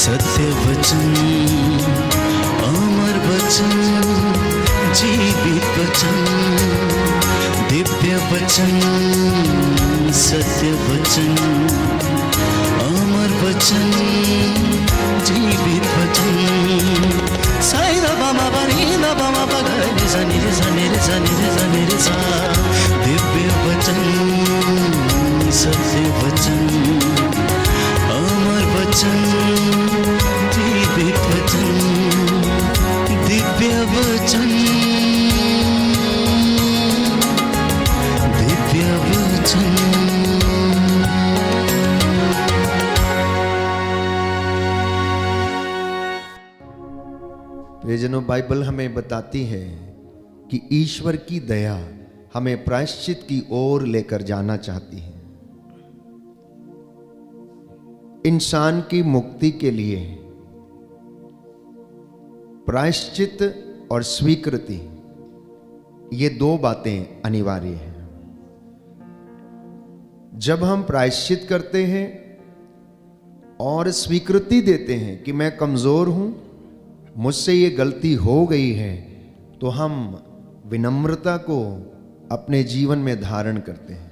सत्य वचन, अमर वचन, जीवित वचन, दिव्य वचन, सत्य वचन, अमर वचन, जीवित वचन। साई दा बाबा बनी दा बाबा बगै रे सनी रे सनी रे सनी रे सनी रे सा। दिव्य वचन, सत्य वचन, अमर वचन, जीवित वचन, दिव्य वचन, दिव्य वचन। प्रियजनों, बाइबल हमें बताती है कि ईश्वर की दया हमें प्रायश्चित की ओर लेकर जाना चाहती है। इंसान की मुक्ति के लिए प्रायश्चित और स्वीकृति, ये दो बातें अनिवार्य हैं। जब हम प्रायश्चित करते हैं और स्वीकृति देते हैं कि मैं कमजोर हूं, मुझसे ये गलती हो गई है, तो हम विनम्रता को अपने जीवन में धारण करते हैं।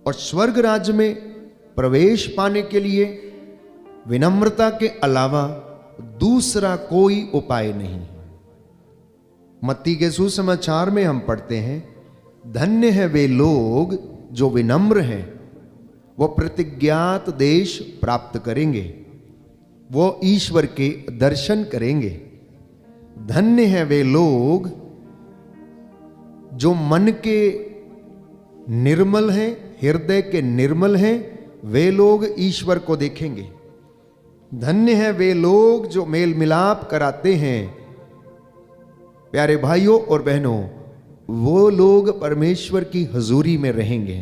और स्वर्ग राज्य में प्रवेश पाने के लिए विनम्रता के अलावा दूसरा कोई उपाय नहीं है। मत्ती के सुसमाचार में हम पढ़ते हैं, धन्य है वे लोग जो विनम्र हैं, वो प्रतिज्ञात देश प्राप्त करेंगे, वो ईश्वर के दर्शन करेंगे। धन्य है वे लोग जो मन के निर्मल हैं, हृदय के निर्मल हैं, वे लोग ईश्वर को देखेंगे। धन्य है वे लोग जो मेल मिलाप कराते हैं। प्यारे भाइयों और बहनों, वो लोग परमेश्वर की हजूरी में रहेंगे।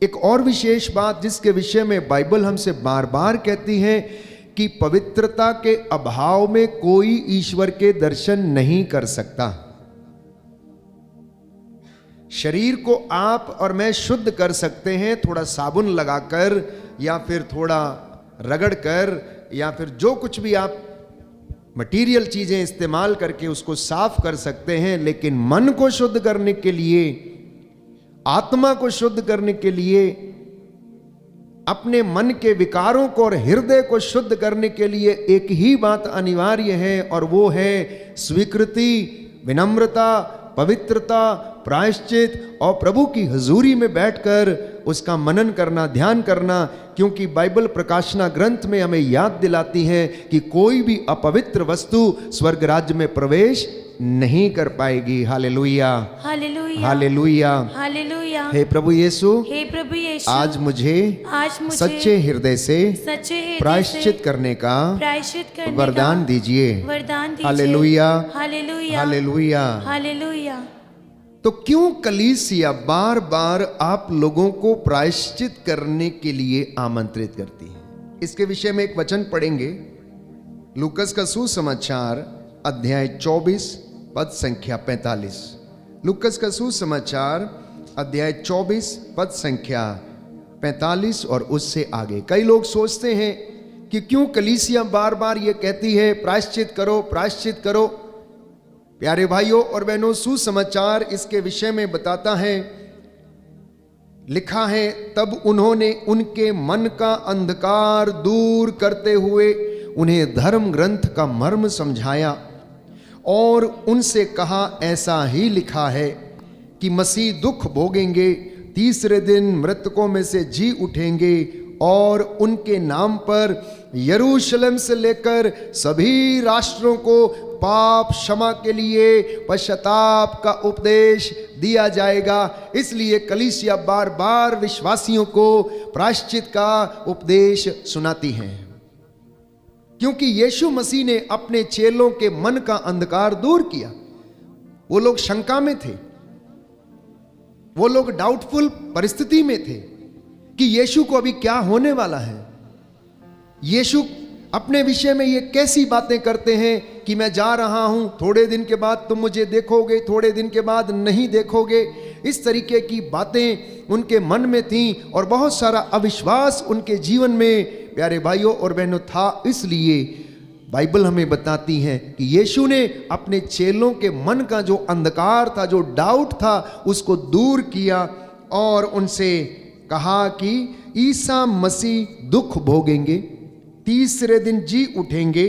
एक और विशेष बात जिसके विषय में बाइबल हमसे बार बार कहती है कि पवित्रता के अभाव में कोई ईश्वर के दर्शन नहीं कर सकता। शरीर को आप और मैं शुद्ध कर सकते हैं थोड़ा साबुन लगाकर, या फिर थोड़ा रगड़कर, या फिर जो कुछ भी आप मटेरियल चीजें इस्तेमाल करके उसको साफ कर सकते हैं। लेकिन मन को शुद्ध करने के लिए, आत्मा को शुद्ध करने के लिए, अपने मन के विकारों को और हृदय को शुद्ध करने के लिए एक ही बात अनिवार्य है, और वो है स्वीकृति, विनम्रता, पवित्रता, प्रायश्चित और प्रभु की हजूरी में बैठकर उसका मनन करना, ध्यान करना। क्योंकि बाइबल प्रकाशना ग्रंथ में हमें याद दिलाती है कि कोई भी अपवित्र वस्तु स्वर्ग राज्य में प्रवेश नहीं कर पाएगी। Hallelujah, hallelujah, hallelujah, hallelujah. हे प्रभु यीशु, हे प्रभु यीशु, आज मुझे सच्चे हृदय से प्रायश्चित करने का वरदान दीजिए। Hallelujah, hallelujah, hallelujah, hallelujah. तो क्यों कलीसिया बार बार आप लोगों को प्रायश्चित करने के लिए आमंत्रित करती है? इसके विषय में एक वचन पढ़ेंगे। लूकस का सुसमाचार अध्याय 24 पद संख्या 45। लूकस का सुसमाचार अध्याय 24 पद संख्या 45 और उससे आगे। कई लोग सोचते हैं कि क्यों कलीसिया बार बार ये कहती है प्रायश्चित करो, प्रायश्चित करो। प्यारे भाइयों और बहनों, सुसमाचार इसके विषय में बताता है, लिखा है, तब उन्होंने उनके मन का अंधकार दूर करते हुए उन्हें धर्म ग्रंथ का मर्म समझाया और उनसे कहा, ऐसा ही लिखा है कि मसीह दुख भोगेंगे, तीसरे दिन मृतकों में से जी उठेंगे और उनके नाम पर यरूशलेम से लेकर सभी राष्ट्रों को पाप क्षमा के लिए पश्चाताप का उपदेश दिया जाएगा। इसलिए कलीसिया बार बार विश्वासियों को प्रायश्चित का उपदेश सुनाती है, क्योंकि यीशु मसीह ने अपने चेलों के मन का अंधकार दूर किया। वो लोग शंका में थे, वो लोग डाउटफुल परिस्थिति में थे कि यीशु को अभी क्या होने वाला है। यीशु अपने विषय में ये कैसी बातें करते हैं कि मैं जा रहा हूं, थोड़े दिन के बाद तुम मुझे देखोगे, थोड़े दिन के बाद नहीं देखोगे। इस तरीके की बातें उनके मन में थीं और बहुत सारा अविश्वास उनके जीवन में प्यारे भाइयों और बहनों था, इसलिए बाइबल हमें बताती है कि यीशु ने अपने चेलों के मन का जो अंधकार था, जो डाउट था, उसको दूर किया और उनसे कहा कि ईसा मसीह दुख भोगेंगे, तीसरे दिन जी उठेंगे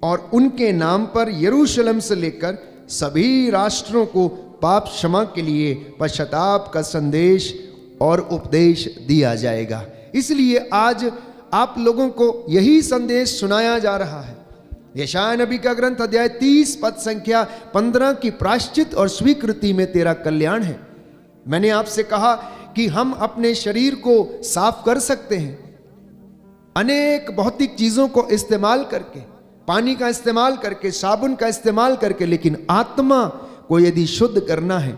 और उनके नाम पर यरूशलेम से लेकर सभी राष्ट्रों को पाप क्षमा के लिए पश्चाताप का संदेश और उपदेश दिया जाएगा। इसलिए आज आप लोगों को यही संदेश सुनाया जा रहा है। यशायाह नबी का ग्रंथ अध्याय 30 पद संख्या 15 की प्रायश्चित और स्वीकृति में तेरा कल्याण है। मैंने आपसे कहा कि हम अपने शरीर को साफ कर सकते हैं अनेक भौतिक चीजों को इस्तेमाल करके, पानी का इस्तेमाल करके, साबुन का इस्तेमाल करके, लेकिन आत्मा को यदि शुद्ध करना है,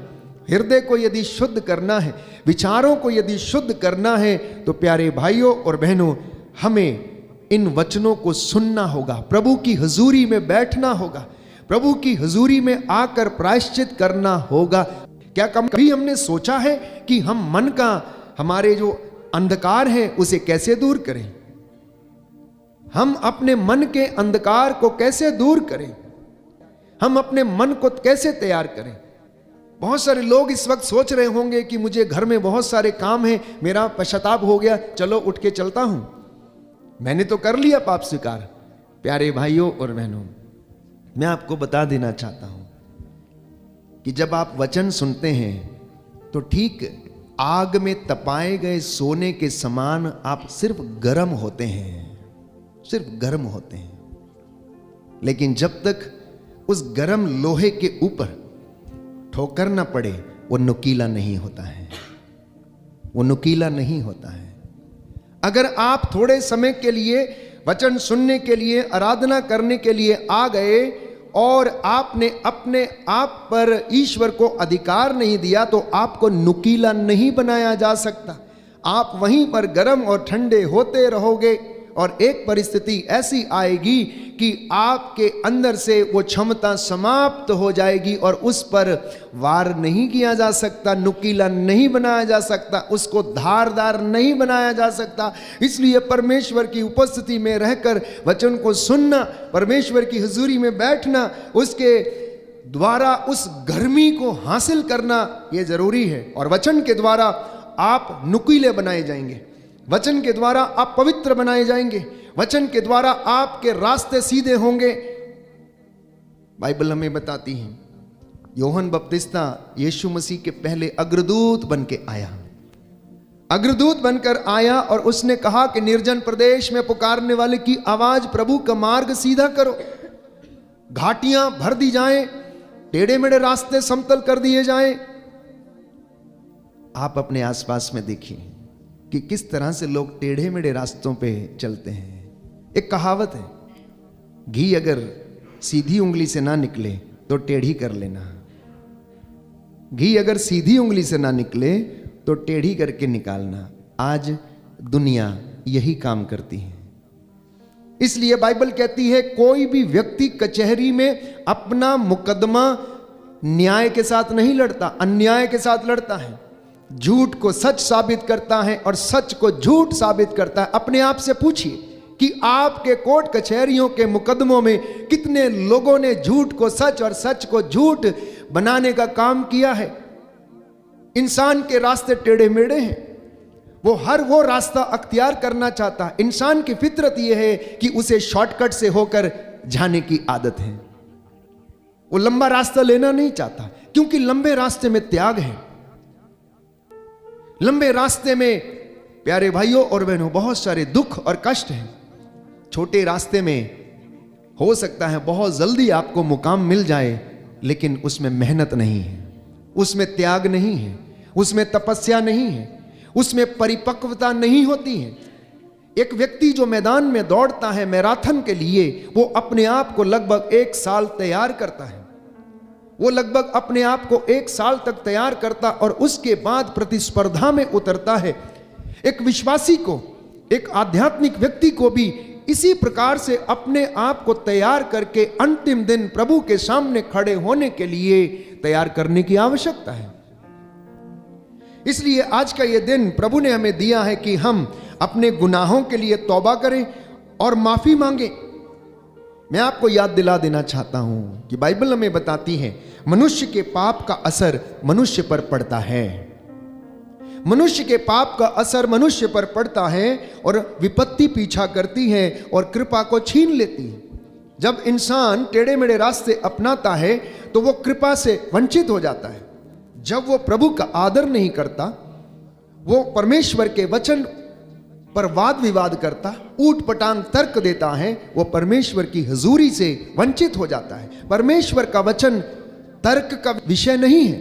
हृदय को यदि शुद्ध करना है, विचारों को यदि शुद्ध करना है, तो प्यारे भाइयों और बहनों, हमें इन वचनों को सुनना होगा, प्रभु की हुजूरी में बैठना होगा, प्रभु की हुजूरी में आकर प्रायश्चित करना होगा। क्या कभी हमने सोचा है कि हम मन का, हमारे जो अंधकार है उसे कैसे दूर करें? हम अपने मन के अंधकार को कैसे दूर करें? हम अपने मन को कैसे तैयार करें? बहुत सारे लोग इस वक्त सोच रहे होंगे कि मुझे घर में बहुत सारे काम हैं, मेरा पश्चाताप हो गया, चलो उठ के चलता हूं, मैंने तो कर लिया पाप स्वीकार। प्यारे भाइयों और बहनों, मैं आपको बता देना चाहता हूं कि जब आप वचन सुनते हैं तो ठीक आग में तपाए गए सोने के समान आप सिर्फ गर्म होते हैं, सिर्फ गर्म होते हैं। लेकिन जब तक उस गर्म लोहे के ऊपर ठोकर ना पड़े, वो नुकीला नहीं होता है, वो नुकीला नहीं होता है। अगर आप थोड़े समय के लिए वचन सुनने के लिए, आराधना करने के लिए आ गए और आपने अपने आप पर ईश्वर को अधिकार नहीं दिया, तो आपको नुकीला नहीं बनाया जा सकता। आप वहीं पर गर्म और ठंडे होते रहोगे और एक परिस्थिति ऐसी आएगी कि आपके अंदर से वो क्षमता समाप्त हो जाएगी और उस पर वार नहीं किया जा सकता, नुकीला नहीं बनाया जा सकता, उसको धारदार नहीं बनाया जा सकता। इसलिए परमेश्वर की उपस्थिति में रहकर वचन को सुनना, परमेश्वर की हुजूरी में बैठना, उसके द्वारा उस गर्मी को हासिल करना ये जरूरी है। और वचन के द्वारा आप नुकीले बनाए जाएंगे, वचन के द्वारा आप पवित्र बनाए जाएंगे, वचन के द्वारा आपके रास्ते सीधे होंगे। बाइबल हमें बताती है यूहन्ना बपतिस्ता यीशु मसीह के पहले अग्रदूत बन के आया, अग्रदूत बनकर आया और उसने कहा कि निर्जन प्रदेश में पुकारने वाले की आवाज, प्रभु का मार्ग सीधा करो, घाटियां भर दी जाएं, टेढ़े मेढ़े रास्ते समतल कर दिए जाएं। आप अपने आसपास में देखिए कि किस तरह से लोग टेढ़े मेढ़े रास्तों पे चलते हैं। एक कहावत है, घी अगर सीधी उंगली से ना निकले तो टेढ़ी कर लेना, घी अगर सीधी उंगली से ना निकले तो टेढ़ी करके निकालना। आज दुनिया यही काम करती है। इसलिए बाइबल कहती है कोई भी व्यक्ति कचहरी में अपना मुकदमा न्याय के साथ नहीं लड़ता, अन्याय के साथ लड़ता है। झूठ को सच साबित करता है और सच को झूठ साबित करता है। अपने आप से पूछिए कि आपके कोर्ट कचहरियों के मुकदमों में कितने लोगों ने झूठ को सच और सच को झूठ बनाने का काम किया है। इंसान के रास्ते टेढ़े मेढ़े हैं, वो हर वो रास्ता अख्तियार करना चाहता है। इंसान की फितरत यह है कि उसे शॉर्टकट से होकर जाने की आदत है, वो लंबा रास्ता लेना नहीं चाहता, क्योंकि लंबे रास्ते में त्याग है। लंबे रास्ते में प्यारे भाइयों और बहनों बहुत सारे दुख और कष्ट हैं। छोटे रास्ते में हो सकता है बहुत जल्दी आपको मुकाम मिल जाए, लेकिन उसमें मेहनत नहीं है, उसमें त्याग नहीं है, उसमें तपस्या नहीं है, उसमें परिपक्वता नहीं होती है। एक व्यक्ति जो मैदान में दौड़ता है मैराथन के लिए, वो अपने आप को लगभग 1 साल तैयार करता है, वो लगभग अपने आप को 1 साल तक तैयार करता और उसके बाद प्रतिस्पर्धा में उतरता है। एक विश्वासी को, एक आध्यात्मिक व्यक्ति को भी इसी प्रकार से अपने आप को तैयार करके अंतिम दिन प्रभु के सामने खड़े होने के लिए तैयार करने की आवश्यकता है। इसलिए आज का यह दिन प्रभु ने हमें दिया है कि हम अपने गुनाहों के लिए तौबा करें और माफी मांगे। मैं आपको याद दिला देना चाहता हूं कि बाइबल हमें बताती है मनुष्य के पाप का असर मनुष्य पर पड़ता है। मनुष्य के पाप का असर मनुष्य पर पड़ता है और विपत्ति पीछा करती है और कृपा को छीन लेती है। जब इंसान टेढ़े मेढ़े रास्ते अपनाता है तो वो कृपा से वंचित हो जाता है। जब वो प्रभु का आदर नहीं करता, वो परमेश्वर के वचन पर वाद विवाद करता, ऊट पटांग तर्क देता है, वो परमेश्वर की हजूरी से वंचित हो जाता है। परमेश्वर का वचन तर्क का विषय नहीं है,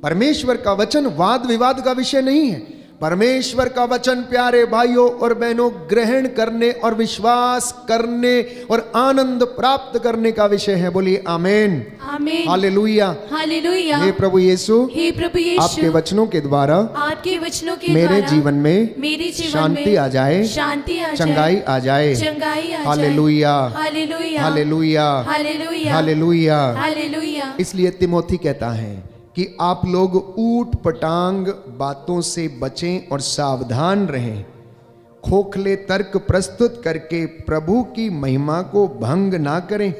परमेश्वर का वचन वाद विवाद का विषय नहीं है। परमेश्वर का वचन प्यारे भाइयों और बहनों ग्रहण करने और विश्वास करने और आनंद प्राप्त करने का विषय है। बोलिए आमीन, आमीन, हालेलुया, हालेलुया। हे प्रभु यीशु, हे प्रभु यीशु, आपके वचनों के द्वारा आपके वचनों के मेरे द्वारा जीवन में मेरे जीवन शांति में आ जाए, शांति आ जाए, चंगाई आ जाए। चंगाई आ जाए। Hallelujah, hallelujah, hallelujah, hallelujah, hallelujah. Hallelujah. इसलिए तिमोथी कहता है कि आप लोग ऊट पटांग बातों से बचें और सावधान रहें, खोखले तर्क प्रस्तुत करके प्रभु की महिमा को भंग ना करें।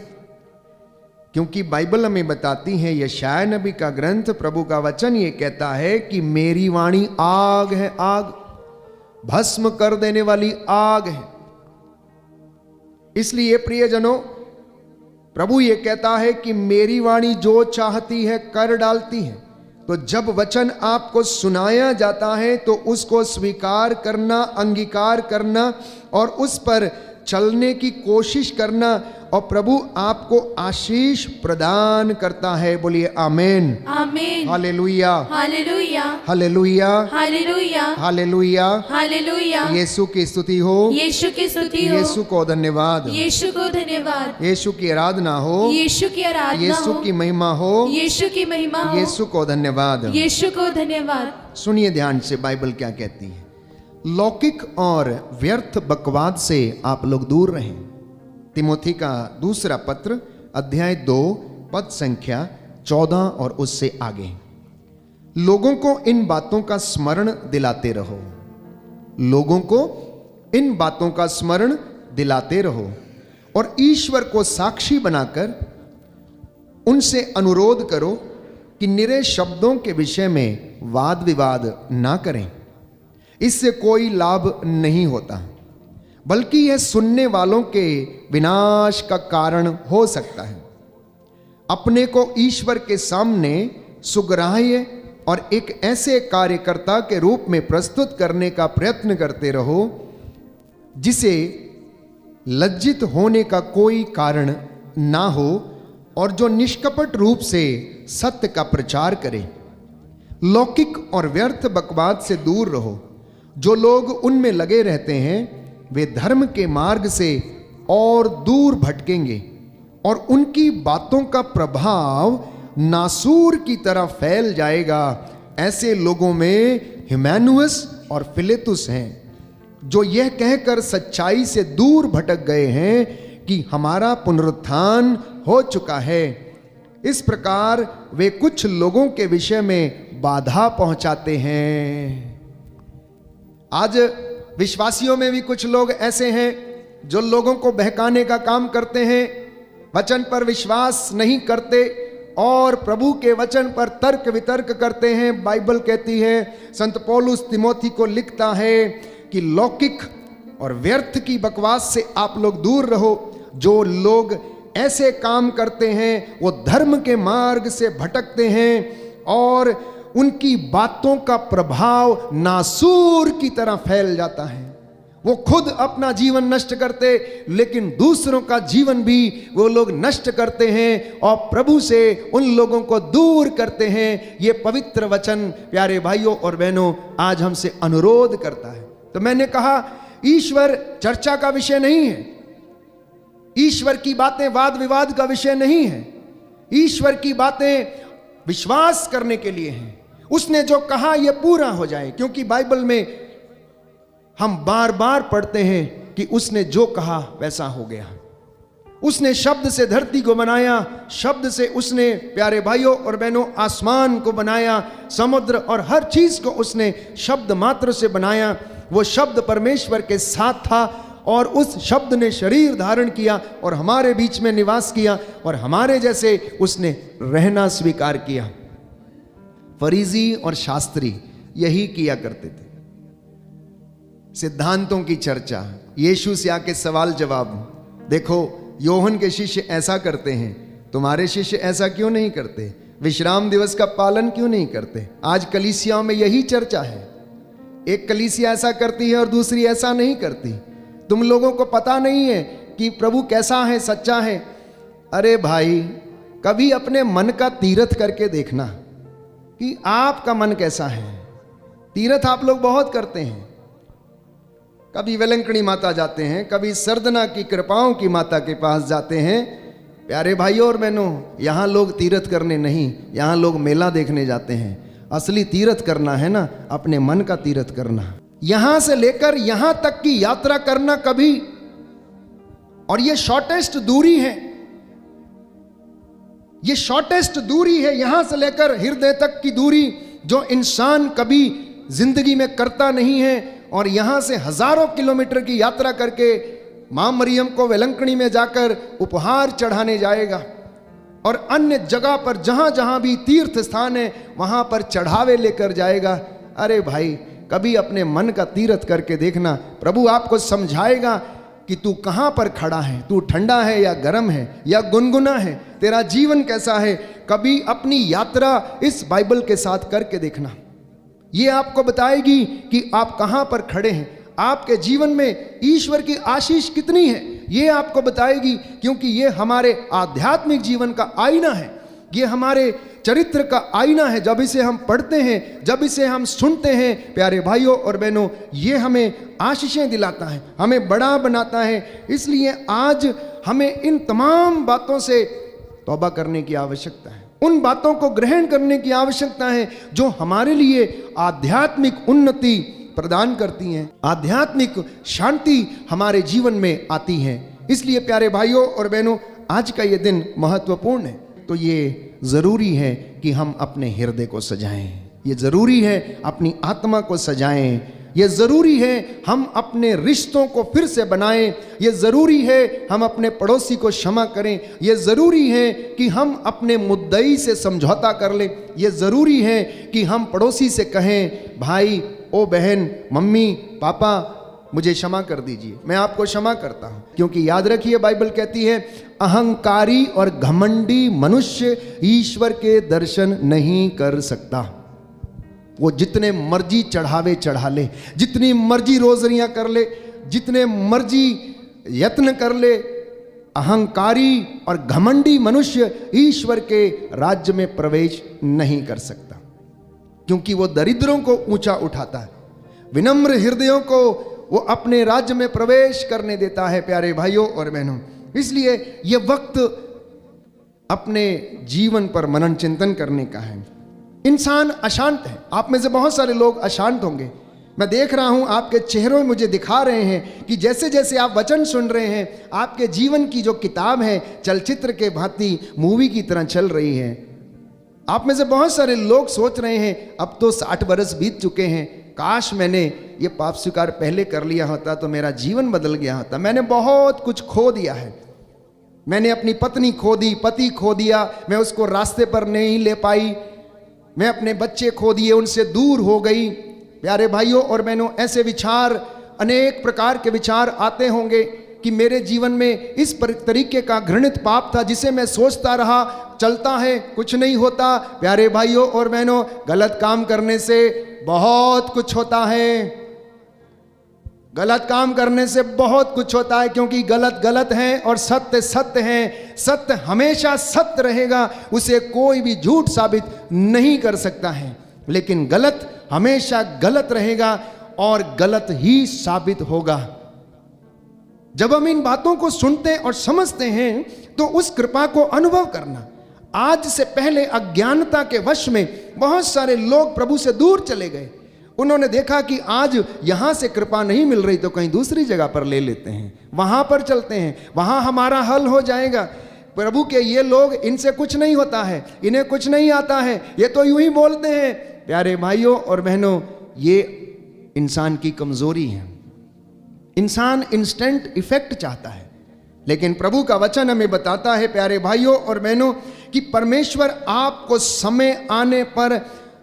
क्योंकि बाइबल हमें बताती है, यशायाह नबी का ग्रंथ प्रभु का वचन ये कहता है कि मेरी वाणी आग है, आग भस्म कर देने वाली आग है। इसलिए प्रियजनों, प्रभु ये कहता है कि मेरी वाणी जो चाहती है कर डालती है। तो जब वचन आपको सुनाया जाता है तो उसको स्वीकार करना, अंगीकार करना और उस पर चलने की कोशिश करना, और प्रभु आपको आशीष प्रदान करता है। बोलिए amen, amen, hallelujah, hallelujah, hallelujah, hallelujah, hallelujah. Hallelujah. Yeshu की स्तुति हो, यीशु की स्तुति हो, यीशु को धन्यवाद, यीशु को धन्यवाद, यीशु की आराधना हो, यीशु की आराधना यीशु हो, की महिमा हो, यीशु की महिमा हो, यीशु को धन्यवाद। यीशु को धन्यवाद। सुनिए ध्यान से बाइबल क्या कहती है। लौकिक और व्यर्थ बकवाद से आप लोग दूर रहें। तिमोथी का दूसरा पत्र अध्याय 2 पद संख्या 14 और उससे आगे। लोगों को इन बातों का स्मरण दिलाते रहो, लोगों को इन बातों का स्मरण दिलाते रहो और ईश्वर को साक्षी बनाकर उनसे अनुरोध करो कि निरे शब्दों के विषय में वाद विवाद ना करें। इससे कोई लाभ नहीं होता, बल्कि यह सुनने वालों के विनाश का कारण हो सकता है। अपने को ईश्वर के सामने सुग्राह्य और एक ऐसे कार्यकर्ता के रूप में प्रस्तुत करने का प्रयत्न करते रहो जिसे लज्जित होने का कोई कारण ना हो और जो निष्कपट रूप से सत्य का प्रचार करे। लौकिक और व्यर्थ बकवाद से दूर रहो। जो लोग उनमें लगे रहते हैं वे धर्म के मार्ग से और दूर भटकेंगे और उनकी बातों का प्रभाव नासूर की तरह फैल जाएगा। ऐसे लोगों में हिमैनुअस और फिलेतुस हैं, जो यह कहकर सच्चाई से दूर भटक गए हैं कि हमारा पुनरुत्थान हो चुका है। इस प्रकार वे कुछ लोगों के विषय में बाधा पहुंचाते हैं। आज विश्वासियों में भी कुछ लोग ऐसे हैं जो लोगों को बहकाने का काम करते हैं, वचन पर विश्वास नहीं करते और प्रभु के वचन पर तर्क वितर्क करते हैं। बाइबल कहती है, संत पौलुस तिमोथी को लिखता है कि लौकिक और व्यर्थ की बकवास से आप लोग दूर रहो। जो लोग ऐसे काम करते हैं वो धर्म के मार्ग से भटकते हैं और उनकी बातों का प्रभाव नासूर की तरह फैल जाता है। वो खुद अपना जीवन नष्ट करते लेकिन दूसरों का जीवन भी वो लोग नष्ट करते हैं और प्रभु से उन लोगों को दूर करते हैं। ये पवित्र वचन प्यारे भाइयों और बहनों आज हमसे अनुरोध करता है। तो मैंने कहा ईश्वर चर्चा का विषय नहीं है, ईश्वर की बातें वाद विवाद का विषय नहीं है। ईश्वर की बातें विश्वास करने के लिए हैं। उसने जो कहा यह पूरा हो जाए, क्योंकि बाइबल में हम बार बार पढ़ते हैं कि उसने जो कहा वैसा हो गया। उसने शब्द से धरती को बनाया, शब्द से उसने प्यारे भाइयों और बहनों आसमान को बनाया, समुद्र और हर चीज को उसने शब्द मात्र से बनाया। वो शब्द परमेश्वर के साथ था और उस शब्द ने शरीर धारण किया और हमारे बीच में निवास किया और हमारे जैसे उसने रहना स्वीकार किया। फरीसी और शास्त्री यही किया करते थे, सिद्धांतों की चर्चा, यीशु से आके सवाल जवाब। देखो योहन के शिष्य ऐसा करते हैं, तुम्हारे शिष्य ऐसा क्यों नहीं करते? विश्राम दिवस का पालन क्यों नहीं करते? आज कलीसियाओं में यही चर्चा है। एक कलीसिया ऐसा करती है और दूसरी ऐसा नहीं करती। तुम लोगों को पता नहीं है कि प्रभु कैसा है, सच्चा है। अरे भाई, कभी अपने मन का तीर्थ करके देखना कि आपका मन कैसा है। तीर्थ आप लोग बहुत करते हैं, कभी वेलंकणी माता जाते हैं, कभी सरदना की कृपाओं की माता के पास जाते हैं। प्यारे भाइयों और बहनों, यहाँ लोग तीर्थ करने नहीं, यहाँ लोग मेला देखने जाते हैं। असली तीर्थ करना है ना, अपने मन का तीर्थ करना। यहां से लेकर यहां तक की यात्रा करना कभी, और ये शॉर्टेस्ट दूरी है, ये शॉर्टेस्ट दूरी है यहां से लेकर हृदय तक की दूरी, जो इंसान कभी जिंदगी में करता नहीं है। और यहां से हजारों किलोमीटर की यात्रा करके मां मरियम को वेलंकणी में जाकर उपहार चढ़ाने जाएगा और अन्य जगह पर जहां जहां भी तीर्थ स्थान है वहां पर चढ़ावे लेकर जाएगा। अरे भाई, कभी अपने मन का तीर्थ करके देखना, प्रभु आपको समझाएगा कि तू कहां पर खड़ा है, तू ठंडा है या गर्म है या गुनगुना है, तेरा जीवन कैसा है। कभी अपनी यात्रा इस बाइबल के साथ करके देखना, ये आपको बताएगी कि आप कहां पर खड़े हैं, आपके जीवन में ईश्वर की आशीष कितनी है, ये आपको बताएगी। क्योंकि ये हमारे आध्यात्मिक जीवन का आईना है, ये हमारे चरित्र का आईना है। जब इसे हम पढ़ते हैं, जब इसे हम सुनते हैं, प्यारे भाइयों और बहनों, ये हमें आशीषें दिलाता है, हमें बड़ा बनाता है। इसलिए आज हमें इन तमाम बातों से तौबा करने की आवश्यकता है, उन बातों को ग्रहण करने की आवश्यकता है जो हमारे लिए आध्यात्मिक उन्नति प्रदान करती हैं, आध्यात्मिक शांति हमारे जीवन में आती है। इसलिए प्यारे भाइयों और बहनों, आज का ये दिन महत्वपूर्ण है, तो ये जरूरी है कि हम अपने हृदय को सजाएं, ये जरूरी है अपनी आत्मा को सजाएं, ये जरूरी है हम अपने रिश्तों को फिर से बनाएं, ये जरूरी है हम अपने पड़ोसी को क्षमा करें, ये जरूरी है कि हम अपने मुद्दई से समझौता कर लें, ये जरूरी है कि हम पड़ोसी से कहें, भाई, ओ बहन, मम्मी, पापा, मुझे क्षमा कर दीजिए, मैं आपको क्षमा करता हूं। क्योंकि याद रखिए, बाइबल कहती है, अहंकारी और घमंडी मनुष्य ईश्वर के दर्शन नहीं कर सकता। वो जितने मर्जी चढ़ावे चढ़ा ले, जितनी मर्जी रोजरियां कर ले, जितने मर्जी यत्न कर ले, अहंकारी और घमंडी मनुष्य ईश्वर के राज्य में प्रवेश नहीं कर सकता। क्योंकि वो दरिद्रों को ऊंचा उठाता है, विनम्र हृदयों को वो अपने राज्य में प्रवेश करने देता है। प्यारे भाइयों और बहनों, इसलिए ये वक्त अपने जीवन पर मनन चिंतन करने का है। इंसान अशांत है, आप में से बहुत सारे लोग अशांत होंगे। मैं देख रहा हूं, आपके चेहरों में मुझे दिखा रहे हैं कि जैसे जैसे आप वचन सुन रहे हैं, आपके जीवन की जो किताब है चलचित्र के भांति मूवी की तरह चल रही है। आप में से बहुत सारे लोग सोच रहे हैं, अब तो 60 बरस बीत चुके हैं, काश मैंने ये पाप स्वीकार पहले कर लिया होता तो मेरा जीवन बदल गया होता। मैंने बहुत कुछ खो दिया है, मैंने अपनी पत्नी खो दी, पति खो दिया, मैं उसको रास्ते पर नहीं ले पाई, मैं अपने बच्चे खो दिए, उनसे दूर हो गई। प्यारे भाइयों और बहनों, ऐसे विचार, अनेक प्रकार के विचार आते होंगे कि मेरे जीवन में इस तरीके का घृणित पाप था जिसे मैं सोचता रहा, चलता है, कुछ नहीं होता। प्यारे भाइयों और बहनों, गलत काम करने से बहुत कुछ होता है, गलत काम करने से बहुत कुछ होता है। क्योंकि गलत गलत है और सत्य सत्य है, सत्य हमेशा सत्य रहेगा, उसे कोई भी झूठ साबित नहीं कर सकता है। लेकिन गलत हमेशा गलत रहेगा और गलत ही साबित होगा। जब हम इन बातों को सुनते और समझते हैं तो उस कृपा को अनुभव करना। आज से पहले अज्ञानता के वश में बहुत सारे लोग प्रभु से दूर चले गए। उन्होंने देखा कि आज यहां से कृपा नहीं मिल रही तो कहीं दूसरी जगह पर ले लेते हैं, वहां पर चलते हैं, वहां हमारा हल हो जाएगा। प्रभु के ये लोग, इनसे कुछ नहीं होता है, इन्हें कुछ नहीं आता है, ये तो यूं ही बोलते हैं। प्यारे भाइयों और बहनों, ये इंसान की कमजोरी है। इंसान इंस्टेंट इफेक्ट चाहता है, लेकिन प्रभु का वचन हमें बताता है प्यारे भाइयों और बहनों कि परमेश्वर आपको समय आने पर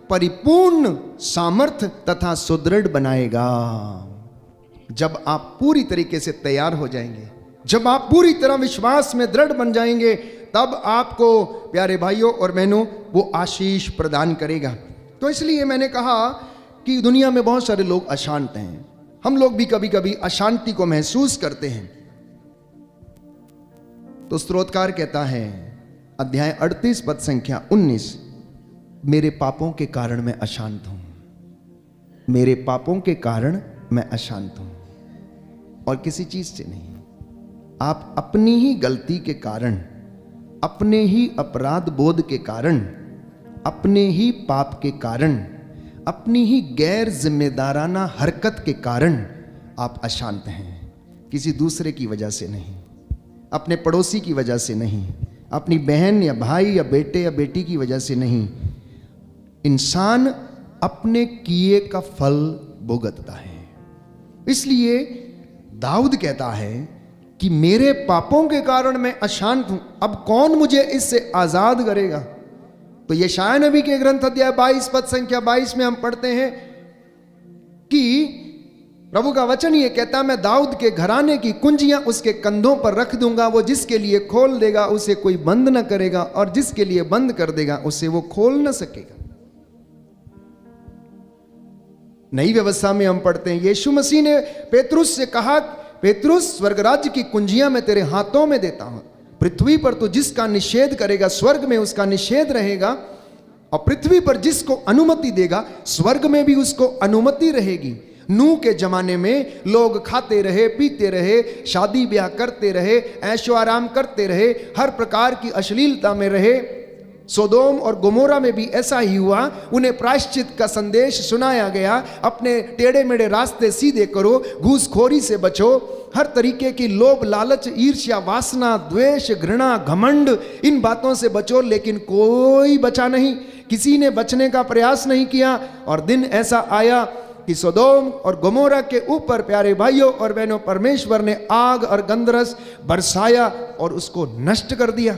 परिपूर्ण सामर्थ्य तथा सुदृढ़ बनाएगा। जब आप पूरी तरीके से तैयार हो जाएंगे, जब आप पूरी तरह विश्वास में दृढ़ बन जाएंगे, तब आपको प्यारे भाइयों और बहनों वो आशीष प्रदान करेगा। तो इसलिए मैंने कहा कि दुनिया में बहुत सारे लोग अशांत हैं। हम लोग भी कभी कभी अशांति को महसूस करते हैं। तो स्तोत्रकार कहता है अध्याय 38 पद संख्या 19, मेरे पापों के कारण मैं अशांत हूं, मेरे पापों के कारण मैं अशांत हूं, और किसी चीज से नहीं। आप अपनी ही गलती के कारण, अपने ही अपराध बोध के कारण, अपने ही पाप के कारण, अपनी ही गैर जिम्मेदाराना हरकत के कारण आप अशांत हैं। किसी दूसरे की वजह से नहीं, अपने पड़ोसी की वजह से नहीं, अपनी बहन या भाई या बेटे या बेटी की वजह से नहीं। इंसान अपने किए का फल भुगतता है। इसलिए दाऊद कहता है कि मेरे पापों के कारण मैं अशांत हूं, अब कौन मुझे इससे आजाद करेगा। तो यशायाह नबी के ग्रंथ अध्याय 22 पद संख्या 22 में हम पढ़ते हैं कि प्रभु का वचन ये कहता, मैं दाऊद के घराने की कुंजियां उसके कंधों पर रख दूंगा, वो जिसके लिए खोल देगा उसे कोई बंद न करेगा, और जिसके लिए बंद कर देगा उसे वो खोल न सकेगा। नई व्यवस्था में हम पढ़ते हैं यीशु मसीह ने पेतरुस से कहा, पेतरुस स्वर्गराज्य की कुंजियां मैं तेरे हाथों में देता हूं, पृथ्वी पर तो जिसका निषेध करेगा स्वर्ग में उसका निषेध रहेगा, और पृथ्वी पर जिसको अनुमति देगा स्वर्ग में भी उसको अनुमति रहेगी। नूह के जमाने में लोग खाते रहे, पीते रहे, शादी ब्याह करते रहे, ऐशो आराम करते रहे, हर प्रकार की अश्लीलता में रहे। सोदोम और गोमोरा में भी ऐसा ही हुआ। उन्हें प्रायश्चित का संदेश सुनाया गया, अपने टेढ़े मेढ़े रास्ते सीधे करो, घूसखोरी से बचो, हर तरीके की लोभ लालच ईर्ष्या वासना द्वेष घृणा घमंड, इन बातों से बचो। लेकिन कोई बचा नहीं, किसी ने बचने का प्रयास नहीं किया। और दिन ऐसा आया कि सोदोम और गोमोरा के ऊपर प्यारे भाइयों और बहनों परमेश्वर ने आग और गंधरस बरसाया और उसको नष्ट कर दिया।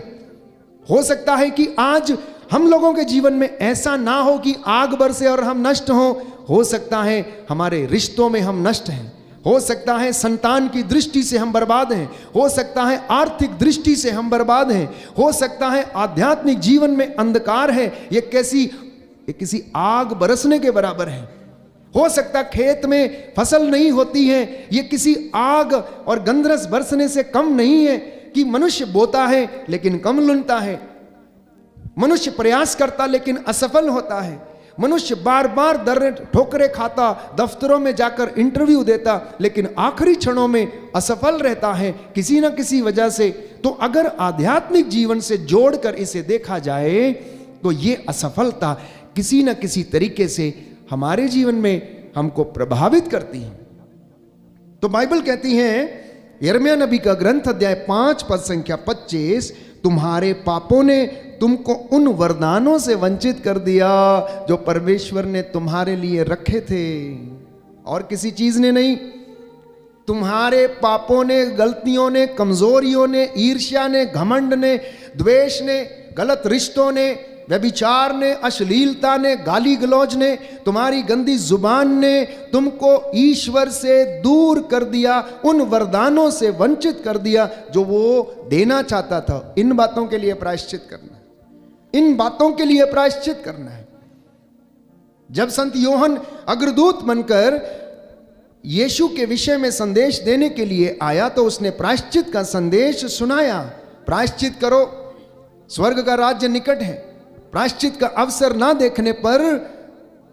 हो सकता है कि आज हम लोगों के जीवन में ऐसा ना हो कि आग बरसे और हम नष्ट हो सकता है हमारे रिश्तों में हम नष्ट हैं, हो सकता है संतान की दृष्टि से हम बर्बाद हैं, हो सकता है आर्थिक दृष्टि से हम बर्बाद हैं, हो सकता है आध्यात्मिक जीवन में अंधकार है। ये किसी आग बरसने के बराबर है। हो सकता खेत में फसल नहीं होती है, ये किसी आग और गंधरस बरसने से कम नहीं है कि मनुष्य बोता है लेकिन कम लुनता है, मनुष्य प्रयास करता लेकिन असफल होता है, मनुष्य बार बार दर ठोकरे खाता, दफ्तरों में जाकर इंटरव्यू देता लेकिन आखिरी क्षणों में असफल रहता है किसी न किसी वजह से। तो अगर आध्यात्मिक जीवन से जोड़कर इसे देखा जाए तो ये असफलता किसी न किसी तरीके से हमारे जीवन में हमको प्रभावित करती है। तो बाइबल कहती है यिर्मयाह नबी का ग्रंथ अध्याय 5 पद संख्या 25, तुम्हारे पापों ने तुमको उन वरदानों से वंचित कर दिया जो परमेश्वर ने तुम्हारे लिए रखे थे, और किसी चीज ने नहीं। तुम्हारे पापों ने, गलतियों ने, कमजोरियों ने, ईर्ष्या ने, घमंड ने, द्वेष ने, गलत रिश्तों ने, व्यभिचार ने, अश्लीलता ने, गाली गलौज ने, तुम्हारी गंदी जुबान ने तुमको ईश्वर से दूर कर दिया, उन वरदानों से वंचित कर दिया जो वो देना चाहता था। इन बातों के लिए प्रायश्चित करना है, इन बातों के लिए प्रायश्चित करना है। जब संत योहन अग्रदूत बनकर यीशु के विषय में संदेश देने के लिए आया तो उसने प्रायश्चित का संदेश सुनाया। प्रायश्चित करो, स्वर्ग का राज्य निकट है। प्रायश्चित का अवसर ना देखने पर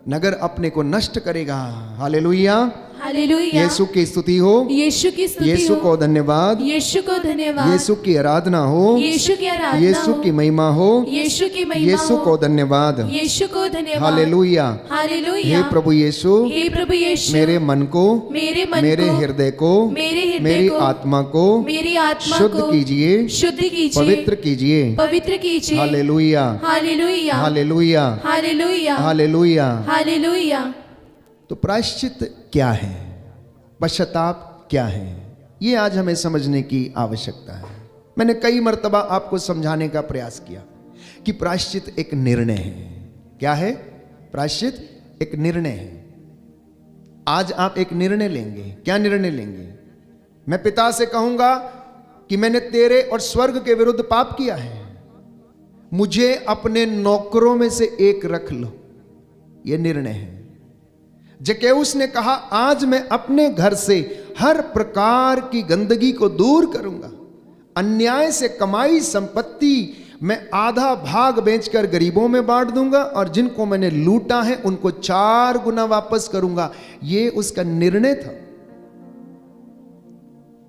नगर अपने को नष्ट करेगा। Hallelujah, hallelujah. यीशु की स्तुति हो, यीशु की स्तुति यीशु हो, को धन्यवाद, यीशु को धन्यवाद, यीशु की आराधना हो, यीशु की आराधना यीशु हो, की महिमा हो, यीशु की महिमा यीशु हो, को धन्यवाद, यीशु को धन्यवाद। Hallelujah, hallelujah. हे प्रभु यीशु, हे प्रभु यीशु, मेरे मन को, मेरे मन मेरे को, हृदय को, मेरे हृदय मेरी को, आत्मा को मेरी आत्मा शुद्ध को कीजिए, शुद्ध कीजिए, पवित्र कीजिए। पवित्र कीजिए। Hallelujah, hallelujah, hallelujah, hallelujah, hallelujah. Hallelujah. तो प्रायश्चित क्या है, पश्चाताप क्या है, ये आज हमें समझने की आवश्यकता है। मैंने कई मर्तबा आपको समझाने का प्रयास किया कि प्रायश्चित एक निर्णय है। क्या है? प्रायश्चित एक निर्णय है। आज आप एक निर्णय लेंगे। क्या निर्णय लेंगे? मैं पिता से कहूंगा कि मैंने तेरे और स्वर्ग के विरुद्ध पाप किया है, मुझे अपने नौकरों में से एक रख लो। यह निर्णय है। जक्कैउस ने कहा, आज मैं अपने घर से हर प्रकार की गंदगी को दूर करूंगा, अन्याय से कमाई संपत्ति मैं आधा भाग बेचकर गरीबों में बांट दूंगा और जिनको मैंने लूटा है उनको 4 गुना वापस करूंगा। यह उसका निर्णय था।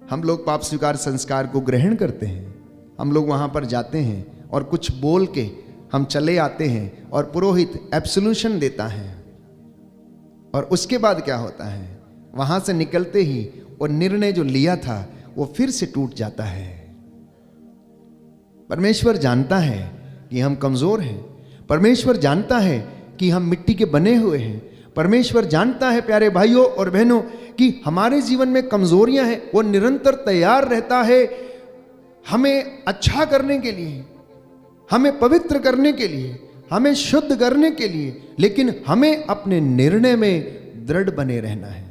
हम लोग पाप स्वीकार संस्कार को ग्रहण करते हैं, हम लोग वहां पर जाते हैं और कुछ बोल के हम चले आते हैं और पुरोहित एब्सोल्यूशन देता है, और उसके बाद क्या होता है? वहां से निकलते ही वो निर्णय जो लिया था वो फिर से टूट जाता है। परमेश्वर जानता है कि हम कमजोर हैं, परमेश्वर जानता है कि हम मिट्टी के बने हुए हैं, परमेश्वर जानता है प्यारे भाइयों और बहनों कि हमारे जीवन में कमजोरियां हैं। वो निरंतर तैयार रहता है हमें अच्छा करने के लिए, हमें पवित्र करने के लिए, हमें शुद्ध करने के लिए, लेकिन हमें अपने निर्णय में दृढ़ बने रहना है।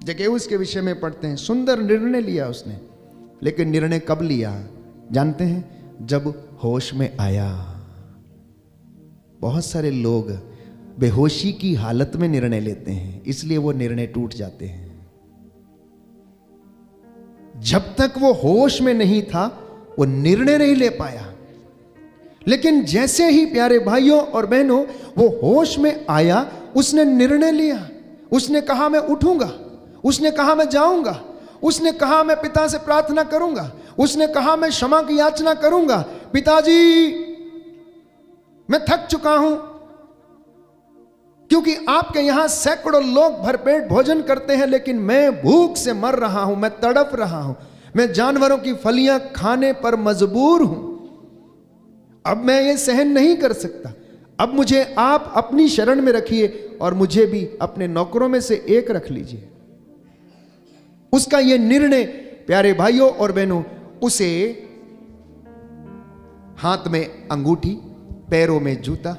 जक्कैउस के विषय में पढ़ते हैं, सुंदर निर्णय लिया उसने, लेकिन निर्णय कब लिया जानते हैं? जब होश में आया। बहुत सारे लोग बेहोशी की हालत में निर्णय लेते हैं, इसलिए वो निर्णय टूट जाते हैं। जब तक वो होश में नहीं था वो निर्णय नहीं ले पाया, लेकिन जैसे ही प्यारे भाइयों और बहनों वो होश में आया, उसने निर्णय लिया। उसने कहा मैं उठूंगा, उसने कहा मैं जाऊंगा, उसने कहा मैं पिता से प्रार्थना करूंगा, उसने कहा मैं क्षमा की याचना करूंगा। पिताजी मैं थक चुका हूं, क्योंकि आपके यहां सैकड़ों लोग भरपेट भोजन करते हैं, लेकिन मैं भूख से मर रहा हूं, मैं तड़प रहा हूं, मैं जानवरों की फलियां खाने पर मजबूर हूं। अब मैं ये सहन नहीं कर सकता, अब मुझे आप अपनी शरण में रखिए और मुझे भी अपने नौकरों में से एक रख लीजिए। उसका यह निर्णय प्यारे भाइयों और बहनों, उसे हाथ में अंगूठी, पैरों में जूता,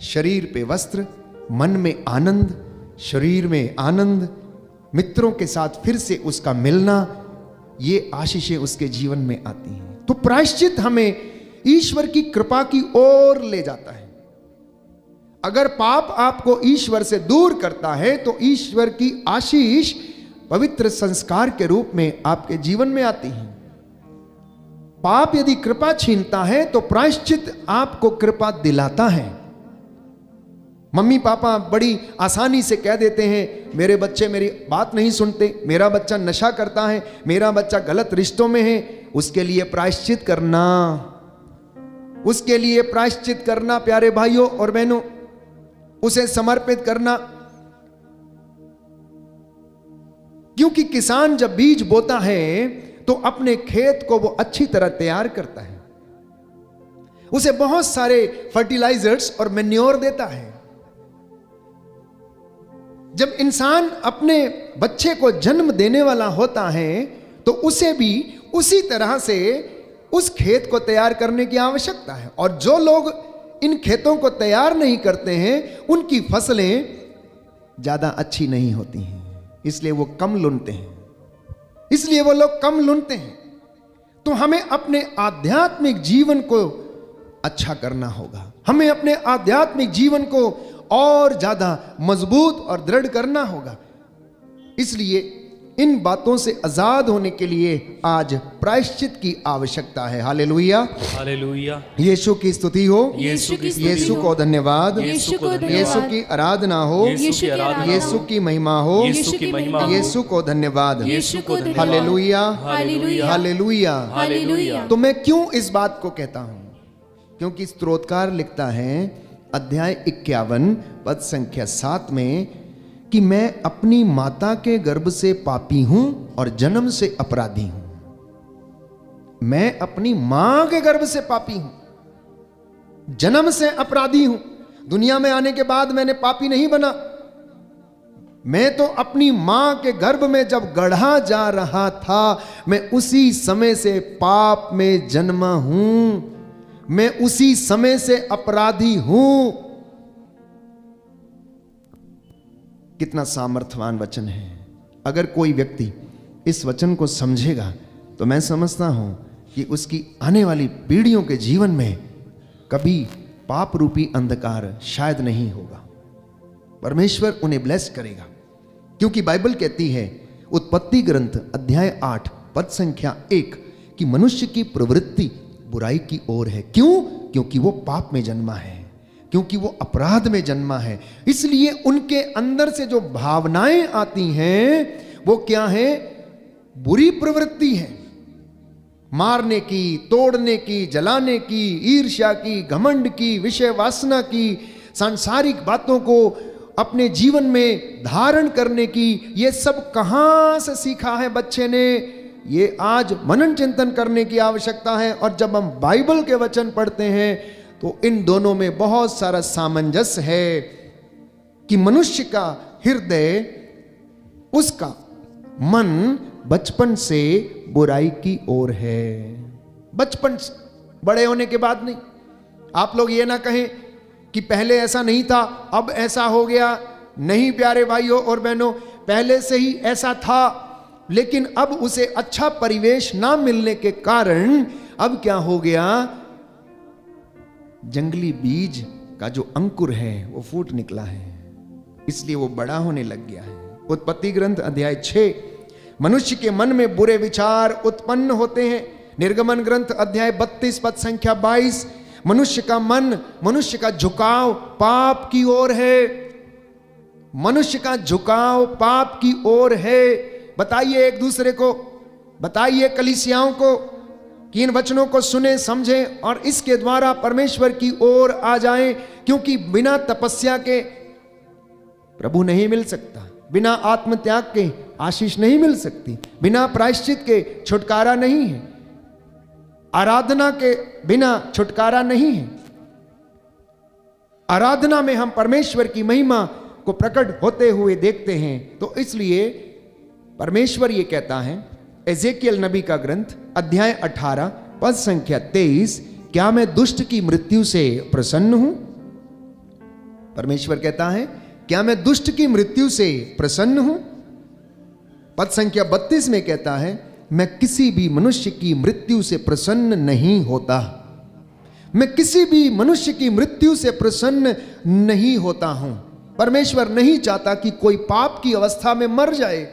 शरीर पे वस्त्र, मन में आनंद, शरीर में आनंद, मित्रों के साथ फिर से उसका मिलना, ये आशीषें उसके जीवन में आती हैं। तो प्रायश्चित हमें ईश्वर की कृपा की ओर ले जाता है। अगर पाप आपको ईश्वर से दूर करता है तो ईश्वर की आशीष पवित्र संस्कार के रूप में आपके जीवन में आती है। पाप यदि कृपा छीनता है तो प्रायश्चित आपको कृपा दिलाता है। मम्मी पापा बड़ी आसानी से कह देते हैं मेरे बच्चे मेरी बात नहीं सुनते, मेरा बच्चा नशा करता है, मेरा बच्चा गलत रिश्तों में है। उसके लिए प्रायश्चित करना, उसके लिए प्रायश्चित करना प्यारे भाइयों और बहनों, उसे समर्पित करना। क्योंकि किसान जब बीज बोता है तो अपने खेत को वो अच्छी तरह तैयार करता है, उसे बहुत सारे फर्टिलाइजर्स और मैन्योर देता है। जब इंसान अपने बच्चे को जन्म देने वाला होता है तो उसे भी उसी तरह से उस खेत को तैयार करने की आवश्यकता है। और जो लोग इन खेतों को तैयार नहीं करते हैं उनकी फसलें ज्यादा अच्छी नहीं होती हैं, इसलिए वो कम लुनते हैं, इसलिए वो लोग कम लुनते हैं। तो हमें अपने आध्यात्मिक जीवन को अच्छा करना होगा, हमें अपने आध्यात्मिक जीवन को और ज्यादा मजबूत और दृढ़ करना होगा। इसलिए इन बातों से आजाद होने के लिए आज प्रायश्चित की आवश्यकता है। Hallelujah, hallelujah. यीशु की स्तुति हो, यीशु की स्तुति यीशु हो, को धन्यवाद, यीशु को धन्यवाद, यीशु की आराधना हो, यीशु की आराधना, यीशु की महिमा हो, यीशु की महिमा हो, यीशु को धन्यवाद। यीशु को धन्यवाद। Hallelujah, hallelujah, hallelujah. हालेलुया। तो मैं क्यों इस बात को कहता हूं? क्योंकि स्तोत्रकार लिखता है अध्याय 51 पद संख्या 7 में कि मैं अपनी माता के गर्भ से पापी हूं और जन्म से अपराधी हूं। मैं अपनी मां के गर्भ से पापी हूं, जन्म से अपराधी हूं। दुनिया में आने के बाद मैंने पापी नहीं बना, मैं तो अपनी मां के गर्भ में जब गढ़ा जा रहा था, मैं उसी समय से पाप में जन्मा हूं, मैं उसी समय से अपराधी हूं। कितना सामर्थ्यवान वचन है। अगर कोई व्यक्ति इस वचन को समझेगा तो मैं समझता हूं कि उसकी आने वाली पीढ़ियों के जीवन में कभी पाप रूपी अंधकार शायद नहीं होगा। परमेश्वर उन्हें ब्लेस करेगा, क्योंकि बाइबल कहती है उत्पत्ति ग्रंथ अध्याय 8 पद संख्या 1 कि मनुष्य की प्रवृत्ति बुराई की ओर है। क्यों? क्योंकि वो पाप में जन्मा है, क्योंकि वो अपराध में जन्मा है। इसलिए उनके अंदर से जो भावनाएं आती हैं वो क्या है? बुरी प्रवृत्ति है। मारने की, तोड़ने की, जलाने की, ईर्ष्या की, घमंड की, विषय वासना की, सांसारिक बातों को अपने जीवन में धारण करने की। ये सब कहां से सीखा है बच्चे ने? ये आज मनन चिंतन करने की आवश्यकता है। और जब हम बाइबल के वचन पढ़ते हैं तो इन दोनों में बहुत सारा सामंजस्य है कि मनुष्य का हृदय, उसका मन बचपन से बुराई की ओर है। बचपन से, बड़े होने के बाद नहीं। आप लोग ये ना कहें कि पहले ऐसा नहीं था अब ऐसा हो गया। नहीं प्यारे भाइयों और बहनों, पहले से ही ऐसा था, लेकिन अब उसे अच्छा परिवेश ना मिलने के कारण अब क्या हो गया? जंगली बीज का जो अंकुर है वो फूट निकला है, इसलिए वो बड़ा होने लग गया है। उत्पत्ति ग्रंथ अध्याय 6 मनुष्य के मन में बुरे विचार उत्पन्न होते हैं। निर्गमन ग्रंथ अध्याय 32 पद संख्या 22 मनुष्य का मन, मनुष्य का झुकाव पाप की ओर है। मनुष्य का झुकाव पाप की ओर है। बताइए एक दूसरे को, बताइए कलीसियाओं को कि इन वचनों को सुने, समझें और इसके द्वारा परमेश्वर की ओर आ जाएं, क्योंकि बिना तपस्या के प्रभु नहीं मिल सकता, बिना आत्मत्याग के आशीष नहीं मिल सकती, बिना प्रायश्चित के छुटकारा नहीं है, आराधना के बिना छुटकारा नहीं है। आराधना में हम परमेश्वर की महिमा को प्रकट होते हुए देखते हैं। तो इसलिए परमेश्वर ये कहता है, एजेकियल नबी का ग्रंथ अध्याय 18 पद संख्या 23, क्या मैं दुष्ट की मृत्यु से प्रसन्न हूं? परमेश्वर कहता है, क्या मैं दुष्ट की मृत्यु से प्रसन्न हूं? पद संख्या 32 में कहता है, मैं किसी भी मनुष्य की मृत्यु से प्रसन्न नहीं होता। मैं किसी भी मनुष्य की मृत्यु से प्रसन्न नहीं होता हूं। परमेश्वर नहीं चाहता कि कोई पाप की अवस्था में मर जाए।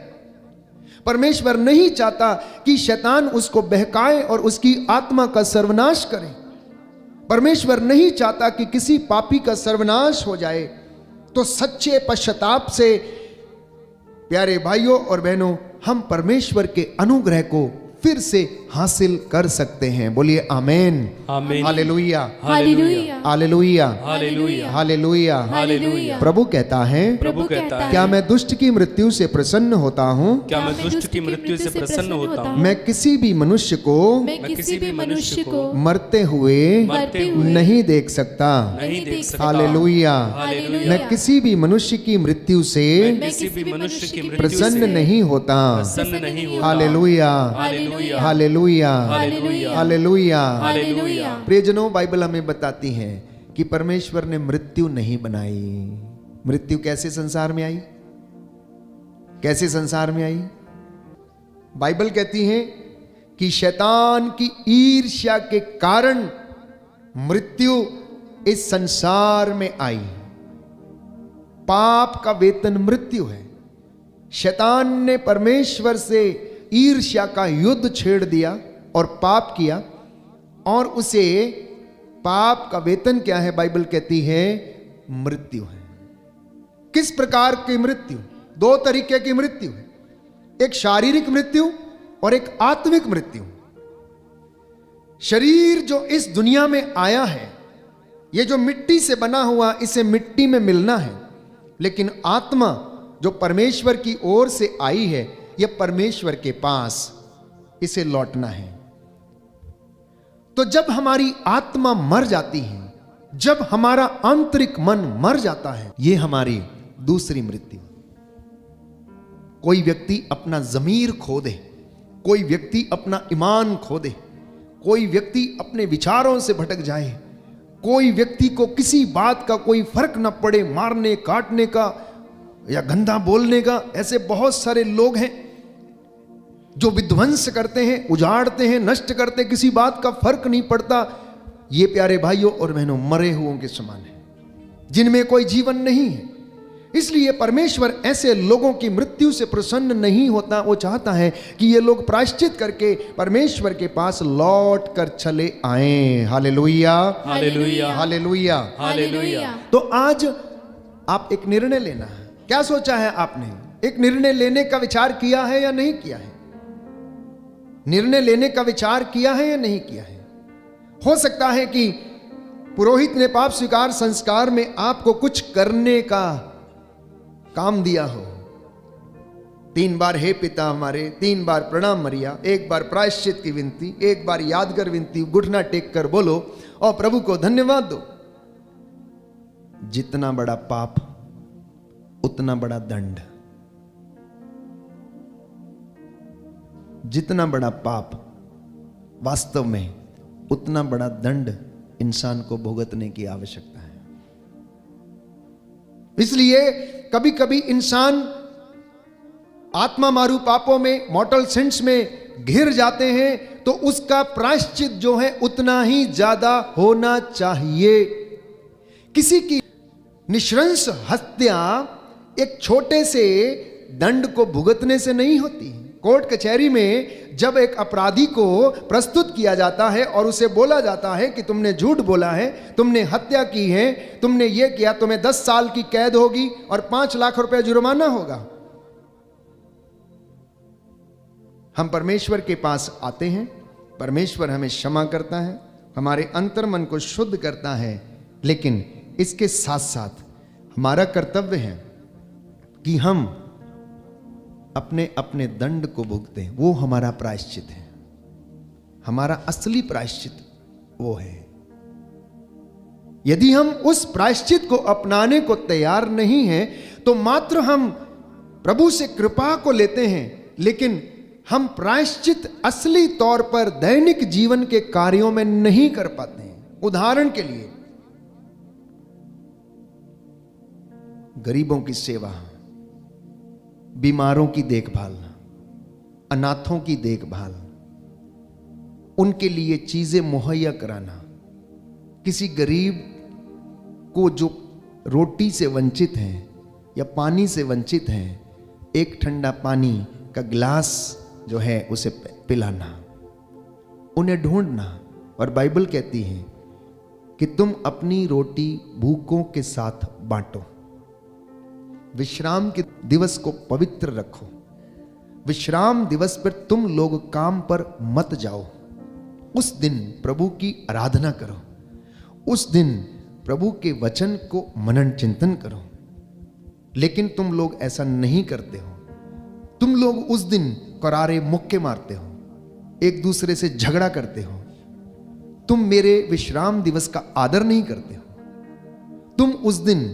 परमेश्वर नहीं चाहता कि शैतान उसको बहकाए और उसकी आत्मा का सर्वनाश करे। परमेश्वर नहीं चाहता कि किसी पापी का सर्वनाश हो जाए। तो सच्चे पश्चाताप से प्यारे भाइयों और बहनों, हम परमेश्वर के अनुग्रह को फिर से हासिल कर सकते हैं। बोलिए amen, amen, hallelujah, hallelujah, hallelujah, hallelujah, hallelujah. Hallelujah. प्रभु कहता है, प्रभु कहता है, क्या मैं दुष्ट की मृत्यु से प्रसन्न होता हूँ? क्या मैं दुष्ट की मृत्यु से प्रसन्न होता हूँ? मैं किसी भी मनुष्य को मैं किसी भी मनुष्य को मरते हुए मरते हुए नहीं देख सकता। नहीं देख सकता। हालेलुया। हालेलुया। मैं किसी भी मनुष्य की मृत्यु से किसी भी मनुष्य की मृत्यु प्रसन्न से नहीं होता। प्रसन्न नहीं होता। Hallelujah, hallelujah, hallelujah, hallelujah, hallelujah. Hallelujah. प्रियजनों, बाइबल हमें बताती है कि परमेश्वर ने मृत्यु नहीं बनाई। मृत्यु कैसे संसार में आई? कैसे संसार में आई? बाइबल कहती है कि शैतान की ईर्ष्या के कारण मृत्यु इस संसार में आई। पाप का वेतन मृत्यु है। शैतान ने परमेश्वर से ईर्ष्या का युद्ध छेड़ दिया और पाप किया, और उसे पाप का वेतन क्या है? बाइबल कहती है मृत्यु है। किस प्रकार की मृत्यु? दो तरीके की मृत्यु है, एक शारीरिक मृत्यु और एक आत्मिक मृत्यु। शरीर जो इस दुनिया में आया है, ये जो मिट्टी से बना हुआ, इसे मिट्टी में मिलना है, लेकिन आत्मा जो परमेश्वर की ओर से आई है, यह परमेश्वर के पास इसे लौटना है। तो जब हमारी आत्मा मर जाती है, जब हमारा आंतरिक मन मर जाता है, यह हमारी दूसरी मृत्यु। कोई व्यक्ति अपना जमीर खो दे, कोई व्यक्ति अपना ईमान खो दे, कोई व्यक्ति अपने विचारों से भटक जाए, कोई व्यक्ति को किसी बात का कोई फर्क न पड़े, मारने काटने का या गंदा बोलने का। ऐसे बहुत सारे लोग हैं जो विध्वंस करते हैं, उजाड़ते हैं, नष्ट करते हैं, किसी बात का फर्क नहीं पड़ता। ये प्यारे भाइयों और बहनों मरे हुओं के समान है, जिनमें कोई जीवन नहीं है। इसलिए परमेश्वर ऐसे लोगों की मृत्यु से प्रसन्न नहीं होता। वो चाहता है कि ये लोग प्रायश्चित करके परमेश्वर के पास लौट कर चले आए। Hallelujah, hallelujah, hallelujah. हालेलुया। तो आज आप एक निर्णय लेना है। क्या सोचा है आपने? एक निर्णय लेने का विचार किया है या नहीं किया है? निर्णय लेने का विचार किया है या नहीं किया है? हो सकता है कि पुरोहित ने पाप स्वीकार संस्कार में आपको कुछ करने का काम दिया हो। 3 बार हे पिता हमारे, 3 बार प्रणाम मरिया, 1 बार प्रायश्चित की विनती, 1 बार यादगार विनती, घुटना टेक कर बोलो और प्रभु को धन्यवाद दो। जितना बड़ा पाप उतना बड़ा दंड, जितना बड़ा पाप वास्तव में उतना बड़ा दंड इंसान को भुगतने की आवश्यकता है। इसलिए कभी कभी इंसान आत्मा मारू पापों में, मॉर्टल सिंस में घिर जाते हैं, तो उसका प्रायश्चित जो है उतना ही ज्यादा होना चाहिए। किसी की निशंस हत्या एक छोटे से दंड को भुगतने से नहीं होती। कोर्ट कचहरी में जब एक अपराधी को प्रस्तुत किया जाता है और उसे बोला जाता है कि तुमने झूठ बोला है, तुमने हत्या की है, तुमने ये किया, तुम्हें 10 साल की कैद होगी और 5 लाख रुपए जुर्माना होगा। हम परमेश्वर के पास आते हैं, परमेश्वर हमें क्षमा करता है, हमारे अंतर मन को शुद्ध करता है, लेकिन इसके साथ साथ हमारा कर्तव्य है कि हम अपने अपने दंड को भुगते हैं। वो हमारा प्रायश्चित है, हमारा असली प्रायश्चित वो है। यदि हम उस प्रायश्चित को अपनाने को तैयार नहीं हैं, तो मात्र हम प्रभु से कृपा को लेते हैं, लेकिन हम प्रायश्चित असली तौर पर दैनिक जीवन के कार्यों में नहीं कर पाते हैं। उदाहरण के लिए गरीबों की सेवा, बीमारों की देखभाल, अनाथों की देखभाल, उनके लिए चीजें मुहैया कराना, किसी गरीब को जो रोटी से वंचित हैं या पानी से वंचित हैं, एक ठंडा पानी का गिलास जो है उसे पिलाना, उन्हें ढूंढना। और बाइबल कहती है कि तुम अपनी रोटी भूखों के साथ बांटो, विश्राम के दिवस को पवित्र रखो, विश्राम दिवस पर तुम लोग काम पर मत जाओ, उस दिन प्रभु की आराधना करो, उस दिन प्रभु के वचन को मनन चिंतन करो। लेकिन तुम लोग ऐसा नहीं करते हो। तुम लोग उस दिन करारे मुक्के मारते हो, एक दूसरे से झगड़ा करते हो, तुम मेरे विश्राम दिवस का आदर नहीं करते हो। तुम उस दिन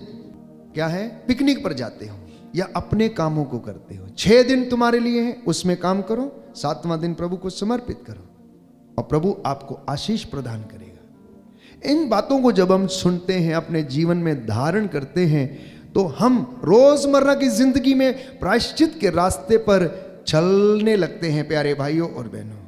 क्या है, पिकनिक पर जाते हो या अपने कामों को करते हो। 6 दिन तुम्हारे लिए है, उसमें काम करो, 7वां दिन प्रभु को समर्पित करो और प्रभु आपको आशीष प्रदान करेगा। इन बातों को जब हम सुनते हैं, अपने जीवन में धारण करते हैं, तो हम रोजमर्रा की जिंदगी में प्रायश्चित के रास्ते पर चलने लगते हैं प्यारे भाइयों और बहनों।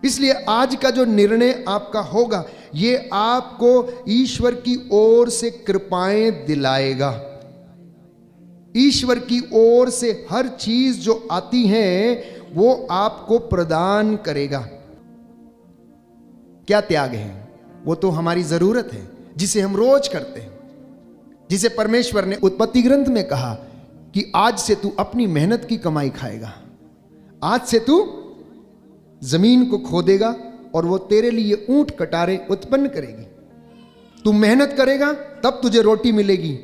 इसलिए आज का जो निर्णय आपका होगा, ये आपको ईश्वर की ओर से कृपाएं दिलाएगा। ईश्वर की ओर से हर चीज जो आती है वो आपको प्रदान करेगा। क्या त्याग है? वो तो हमारी जरूरत है, जिसे हम रोज करते हैं, जिसे परमेश्वर ने उत्पत्ति ग्रंथ में कहा कि आज से तू अपनी मेहनत की कमाई खाएगा, आज से तू जमीन को खोदेगा और वो तेरे लिए ऊंट कटारे उत्पन्न करेगी। तू मेहनत करेगा तब तुझे रोटी मिलेगी,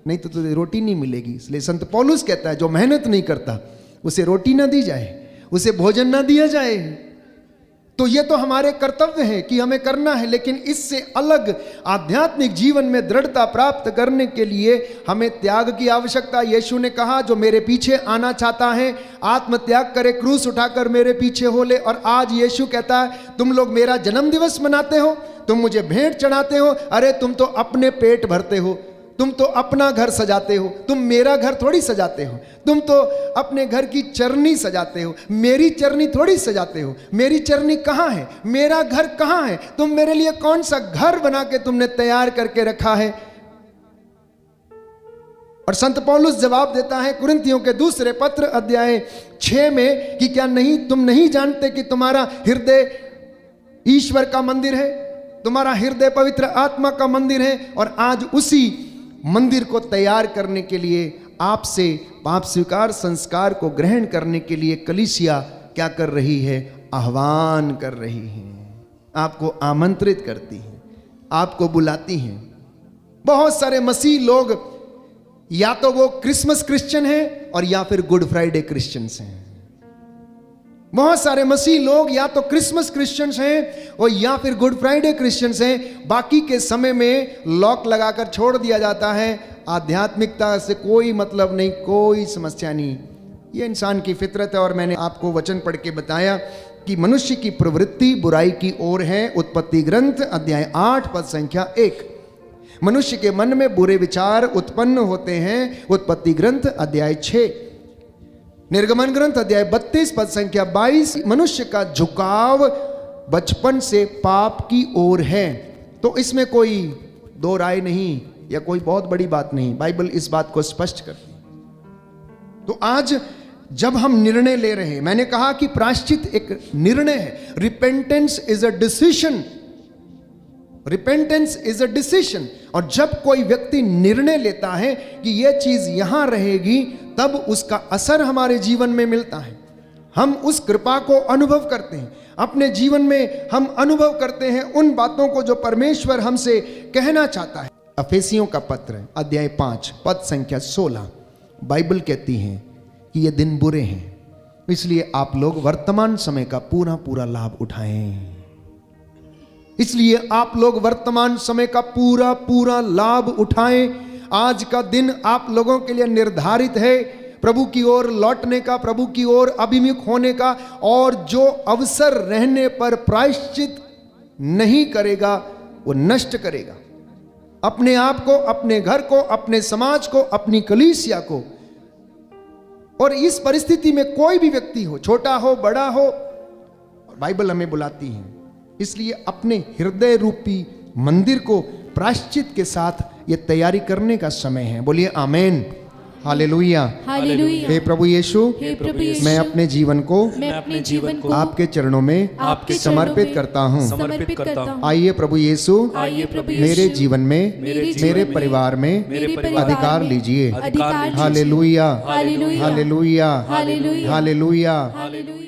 नहीं तो तुझे रोटी नहीं मिलेगी। इसलिए संत पौलुस कहता है, जो मेहनत नहीं करता उसे रोटी ना दी जाए, उसे भोजन ना दिया जाए। तो ये तो हमारे कर्तव्य है कि हमें करना है, लेकिन इससे अलग आध्यात्मिक जीवन में दृढ़ता प्राप्त करने के लिए हमें त्याग की आवश्यकता। यीशु ने कहा जो मेरे पीछे आना चाहता है आत्म त्याग करे, क्रूस उठाकर मेरे पीछे हो ले। और आज यीशु कहता है तुम लोग मेरा जन्म दिवस मनाते हो, तुम मुझे भेंट चढ़ाते हो, अरे तुम तो अपने पेट भरते हो, तुम तो अपना घर सजाते हो, तुम मेरा घर थोड़ी सजाते हो, तुम तो अपने घर की चरनी सजाते हो, मेरी चरनी थोड़ी सजाते हो। मेरी चरनी कहाँ है, मेरा घर कहाँ है, तुम मेरे लिए कौन सा घर बना के तुमने तैयार करके रखा है। और संत पौलुस जवाब देता है कुरिन्थियों के दूसरे पत्र अध्याय 6 में कि क्या नहीं तुम नहीं जानते कि तुम्हारा हृदय ईश्वर का मंदिर है, तुम्हारा हृदय पवित्र आत्मा का मंदिर है। और आज उसी मंदिर को तैयार करने के लिए आपसे पाप स्वीकार संस्कार को ग्रहण करने के लिए कलीसिया क्या कर रही है, आह्वान कर रही है, आपको आमंत्रित करती है, आपको बुलाती है। बहुत सारे मसीह लोग या तो वो क्रिसमस क्रिश्चियन हैं और या फिर गुड फ्राइडे क्रिश्चियंस हैं। बहुत सारे मसीह लोग या तो क्रिसमस क्रिश्चियंस हैं और या फिर गुड फ्राइडे क्रिश्चियंस हैं। बाकी के समय में लॉक लगाकर छोड़ दिया जाता है, आध्यात्मिकता से कोई मतलब नहीं, कोई समस्या नहीं। ये इंसान की फितरत है। और मैंने आपको वचन पढ़ के बताया कि मनुष्य की प्रवृत्ति बुराई की ओर है। उत्पत्ति ग्रंथ अध्याय 8 पद संख्या 1। मनुष्य के मन में बुरे विचार उत्पन्न होते हैं। उत्पत्ति ग्रंथ अध्याय 6। निर्गमन ग्रंथ अध्याय 32 पद संख्या 22। मनुष्य का झुकाव बचपन से पाप की ओर है। तो इसमें कोई दो राय नहीं या कोई बहुत बड़ी बात नहीं, बाइबल इस बात को स्पष्ट करती है। तो आज जब हम निर्णय ले रहे हैं, मैंने कहा कि प्रायश्चित एक निर्णय है। Repentance is a decision, repentance is a decision. और जब कोई व्यक्ति निर्णय लेता है कि यह चीज यहां रहेगी, तब उसका असर हमारे जीवन में मिलता है। हम उस कृपा को अनुभव करते हैं, अपने जीवन में हम अनुभव करते हैं उन बातों को जो परमेश्वर हमसे कहना चाहता है। अफेसियों का पत्र अध्याय 5 पद संख्या 16 बाइबल कहती है कि ये दिन बुरे हैं, इसलिए आप लोग वर्तमान समय का पूरा पूरा लाभ उठाएं। इसलिए आप लोग वर्तमान समय का पूरा पूरा लाभ उठाएं। आज का दिन आप लोगों के लिए निर्धारित है प्रभु की ओर लौटने का, प्रभु की ओर अभिमुख होने का। और जो अवसर रहने पर प्रायश्चित नहीं करेगा वो नष्ट करेगा अपने आप को, अपने घर को, अपने समाज को, अपनी कलीसिया को। और इस परिस्थिति में कोई भी व्यक्ति हो, छोटा हो बड़ा हो, बाइबल हमें बुलाती है। इसलिए अपने हृदय रूपी मंदिर को प्रायश्चित के साथ ये तैयारी करने का समय है। बोलिए आमेन, हालेलुया। हालेलुया। हे प्रभु यीशु, हे प्रभु यीशु, मैं अपने जीवन को मैं अपने जीवन को आपके चरणों में आपके समर्पित चरणों में करता हूँ। समर्पित करता हूँ। आइए प्रभु यीशु, आइए प्रभु यीशु, मेरे जीवन में, मेरे जीवन मेरे में, परिवार में मेरे परिवार अधिकार में लीजिए। अधिकार लीजिए। Hallelujah, hallelujah, hallelujah, hallelujah, hallelujah. Hallelujah.